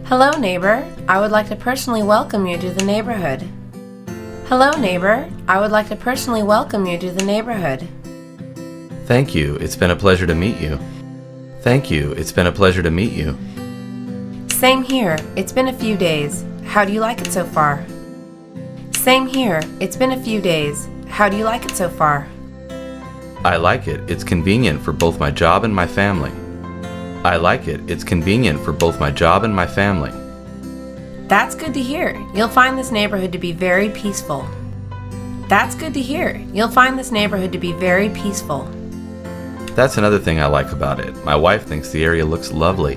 Hello, neighbor. I would like to personally welcome you to the neighborhood. Hello, neighbor. I would like to personally welcome you to the neighborhood. Thank you. It's been a pleasure to meet you. Thank you. It's been a pleasure to meet you. Same here. It's been a few days. How do you like it so far? Same here. It's been a few days. How do you like it so far? I like it. It's convenient for both my job and my family. I like it. It's convenient for both my job and my family. That's good to hear. You'll find this neighborhood to be very peaceful. That's good to hear. You'll find this neighborhood to be very peaceful. That's another thing I like about it. My wife thinks the area looks lovely.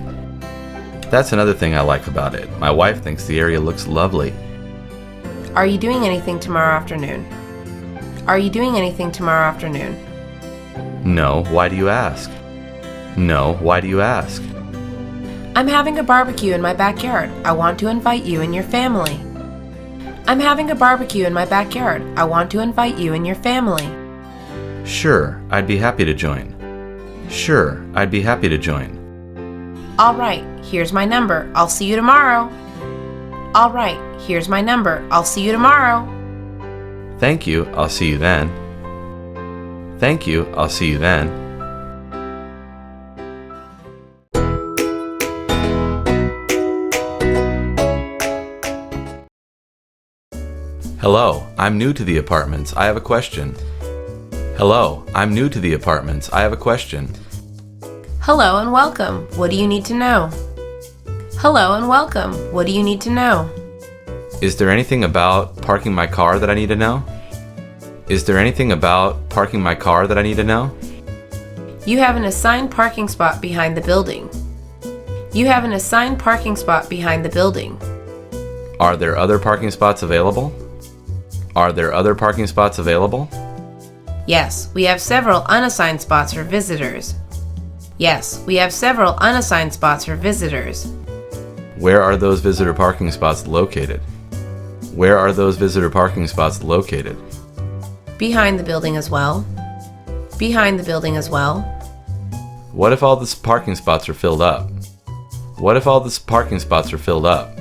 That's another thing I like about it. My wife thinks the area looks lovely. Are you doing anything tomorrow afternoon? Are you doing anything tomorrow afternoon? No, why do you ask? No, why do you ask? I'm having a barbecue in my backyard. I want to invite you and your family. I'm having a barbecue in my backyard. I want to invite you and your family. Sure, I'd be happy to join. Sure, I'd be happy to join. All right, here's my number. I'll see you tomorrow. All right, here's my number. I'll see you tomorrow. Thank you, I'll see you then. Thank you, I'll see you then. Hello, I'm new to the apartments. I have a question. Hello, I'm new to the apartments. I have a question. Hello and welcome. What do you need to know? Hello and welcome. What do you need to know? Is there anything about parking my car that I need to know? Is there anything about parking my car that I need to know? You have an assigned parking spot behind the building. You have an assigned parking spot behind the building. Are there other parking spots available? Are there other parking spots available? Yes, we have several unassigned spots for visitors. Yes, we have several unassigned spots for visitors. Where are those visitor parking spots located? Where are those visitor parking spots located? Behind the building as well. Behind the building as well. What if all the parking spots are filled up? What if all the parking spots are filled up?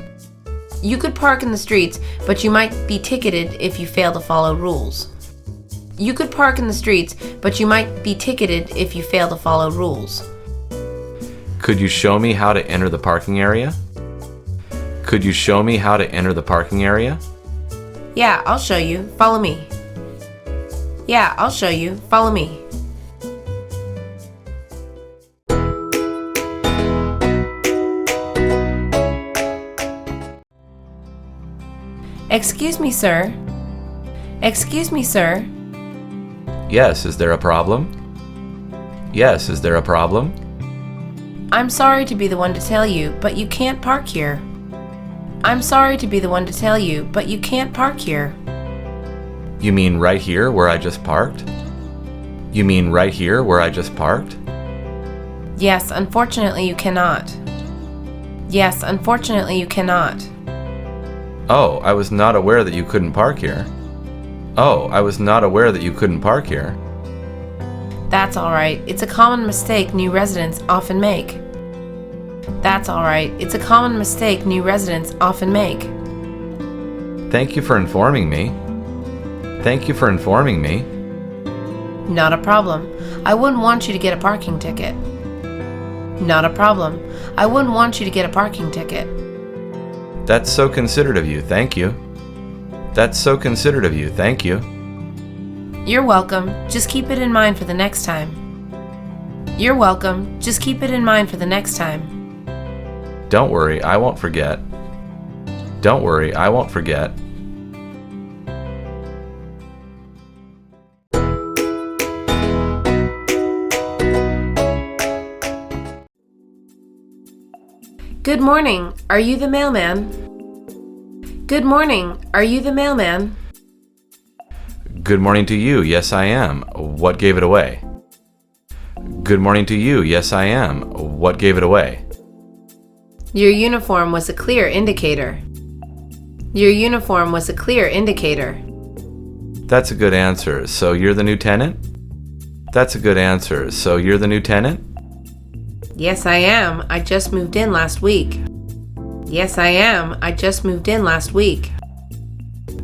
You could park in the streets, but you might be ticketed if you fail to follow rules. You could park in the streets, but you might be ticketed if you fail to follow rules. Could you show me how to enter the parking area? Could you show me how to enter the parking area? Yeah, I'll show you. Follow me. Yeah, I'll show you. Follow me. Excuse me, sir. Excuse me, sir. Yes, is there a problem? Yes, is there a problem? I'm sorry to be the one to tell you, but you can't park here. I'm sorry to be the one to tell you, but you can't park here. You mean right here where I just parked? You mean right here where I just parked? Yes, unfortunately you cannot. Yes, unfortunately you cannot. Oh, I was not aware that you couldn't park here. Oh, I was not aware that you couldn't park here. That's all right. It's a common mistake new residents often make. That's all right. It's a common mistake new residents often make. Thank you for informing me. Thank you for informing me. Not a problem. I wouldn't want you to get a parking ticket. Not a problem. I wouldn't want you to get a parking ticket. That's so considerate of you. Thank you. That's so considerate of you. Thank you. You're welcome. Just keep it in mind for the next time. You're welcome. Just keep it in mind for the next time. Don't worry, I won't forget. Don't worry, I won't forget. Good morning. Are you the mailman? Good morning. Are you the mailman? Good morning to you. Yes, I am. What gave it away? Good morning to you. Yes, I am. What gave it away? Your uniform was a clear indicator. Your uniform was a clear indicator. That's a good answer. So you're the new tenant? That's a good answer. So you're the new tenant? Yes, I am. I just moved in last week. Yes, I am. I just moved in last week.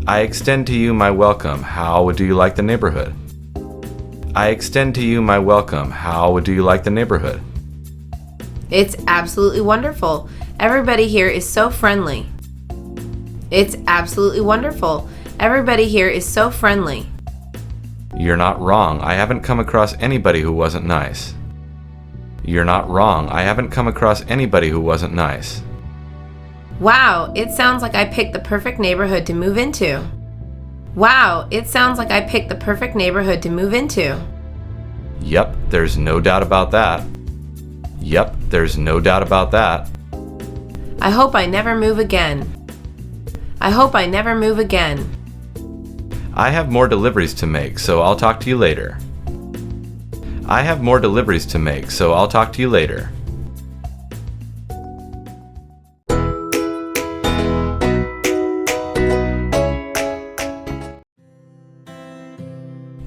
I extend to you my welcome. How do you like the neighborhood? I extend to you my welcome. How do you like the neighborhood? It's absolutely wonderful. Everybody here is so friendly. It's absolutely wonderful. Everybody here is so friendly. You're not wrong. I haven't come across anybody who wasn't nice. You're not wrong. I haven't come across anybody who wasn't nice. Wow, it sounds like I picked the perfect neighborhood to move into. Wow, it sounds like I picked the perfect neighborhood to move into. Yep, there's no doubt about that. Yep, there's no doubt about that. I hope I never move again. I hope I never move again. I have more deliveries to make, so I'll talk to you later. I have more deliveries to make, so I'll talk to you later.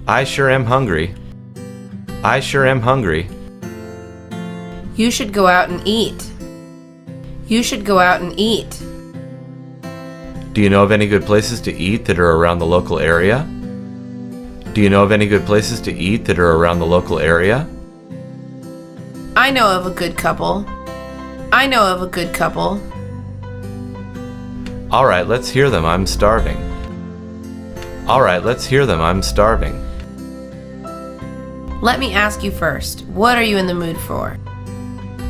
I sure am hungry. I sure am hungry. You should go out and eat. You should go out and eat. Do you know of any good places to eat that are around the local area? Do you know of any good places to eat that are around the local area? I know of a good couple. I know of a good couple. All right, let's hear them. I'm starving. All right, let's hear them. I'm starving. Let me ask you first, what are you in the mood for?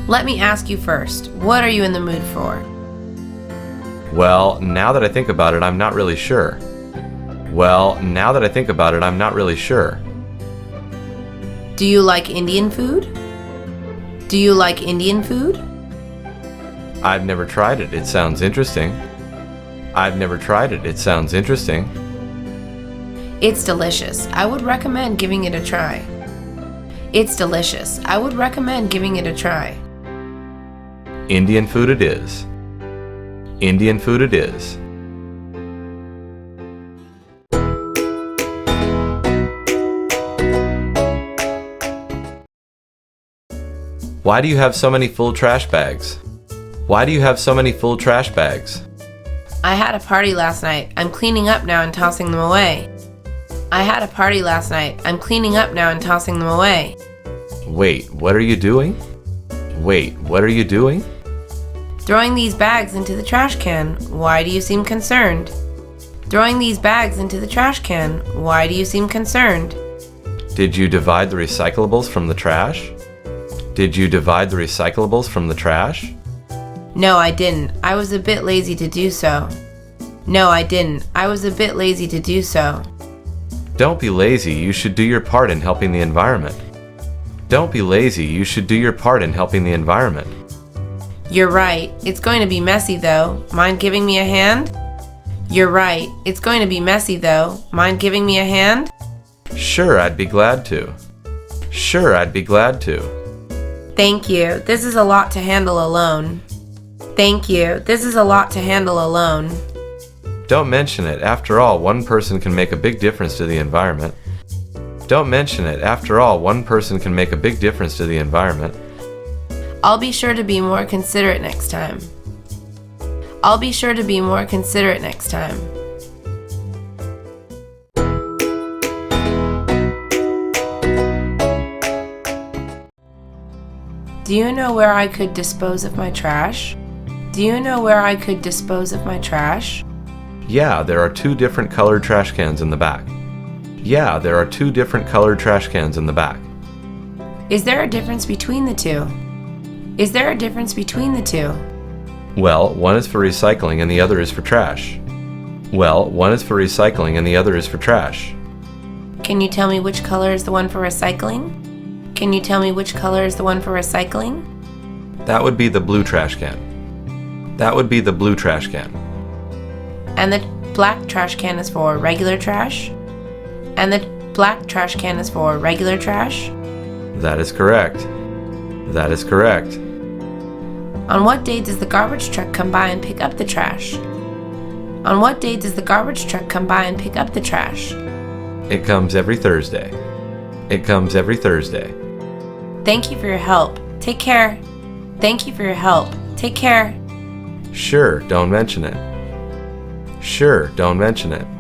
Let me ask you first, what are you in the mood for? Well, now that I think about it, I'm not really sure. Well, now that I think about it, I'm not really sure. Do you like Indian food? Do you like Indian food? I've never tried it. It sounds interesting. I've never tried it. It sounds interesting. It's delicious. I would recommend giving it a try. It's delicious. I would recommend giving it a try. Indian food it is. Indian food it is. Why do you have so many full trash bags? Why do you have so many full trash bags? I had a party last night. I'm cleaning up now and tossing them away. I had a party last night. I'm cleaning up now and tossing them away. Wait, what are you doing? Wait, what are you doing? Throwing these bags into the trash can. Why do you seem concerned? Throwing these bags into the trash can. Why do you seem concerned? Did you divide the recyclables from the trash? Did you divide the recyclables from the trash? No, I didn't. I was a bit lazy to do so. No, I didn't. I was a bit lazy to do so. Don't be lazy. You should do your part in helping the environment. Don't be lazy. You should do your part in helping the environment. You're right. It's going to be messy though. Mind giving me a hand? You're right. It's going to be messy though. Mind giving me a hand? Sure, I'd be glad to. Sure, I'd be glad to. Thank you. This is a lot to handle alone. Thank you. This is a lot to handle alone. Don't mention it. After all, one person can make a big difference to the environment. Don't mention it. After all, one person can make a big difference to the environment. I'll be sure to be more considerate next time. I'll be sure to be more considerate next time. Do you know where I could dispose of my trash? Do you know where I could dispose of my trash? Yeah, there are 2 different colored trash cans in the back. Yeah, there are 2 different colored trash cans in the back. Is there a difference between the two? Is there a difference between the two? Well, one is for recycling and the other is for trash. Well, one is for recycling and the other is for trash. Can you tell me which color is the one for recycling? Can you tell me which color is the one for recycling? That would be the blue trash can. That would be the blue trash can. And the black trash can is for regular trash? And the black trash can is for regular trash? That is correct. That is correct. On what day does the garbage truck come by and pick up the trash? On what day does the garbage truck come by and pick up the trash? It comes every Thursday. It comes every Thursday. Thank you for your help. Take care. Thank you for your help. Take care. Sure, don't mention it. Sure, don't mention it.